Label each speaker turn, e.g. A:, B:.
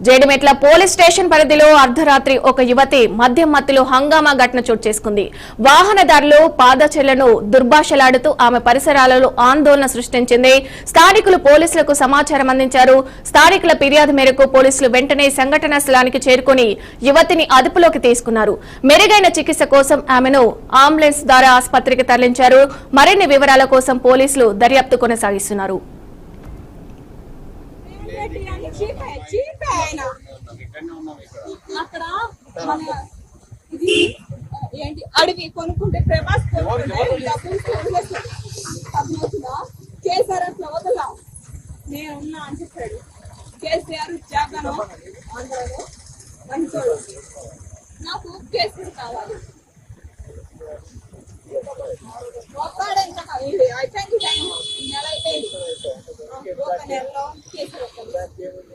A: జేడిమెట్ల police station పరిధిలో అర్ధరాత్రి ఒక యువతి మద్యం మత్తులో హంగామా ఘటన చోటు చేసుకుంది. వాహనదారులు పాదచారులను దుర్భాషలాడుతూ ఆమె పరిసరాలలో ఆందోళన సృష్టించింది. స్థానికులు పోలీసులకు సమాచారం అందించారు. స్థానికుల ఫిర్యాదు మేరకు పోలీసులు వెంటనే సంఘటనా స్థలానికి చేరుకుని యువతిని అదుపులోకి తీసుకున్నారు. మెరుగైన చికిత్స కోసం ఆమెను అంబులెన్స్ ద్వారా ఆసుపత్రికి తరలించారు. మరిన్ని వివరాల కోసం పోలీసులు దర్యాప్తు కొనసాగిస్తున్నారు.
B: అక్కడ మన ఇది ఏంటి అడవి కొనుక్కుంటే ప్రభాస్ కేసీఆర్ అట్లా వదలా నేనున్నా అని చెప్పాడు. కేసీఆర్ జగన్ ఆంధ్రలో మంచోడు, నాకు కేసీఆర్ కావాలి. ఒక్కడే అయిపోయింది టైం, నెల అయిపోయింది. ఒక నెలలో కేసీఆర్ అయిపోయింది.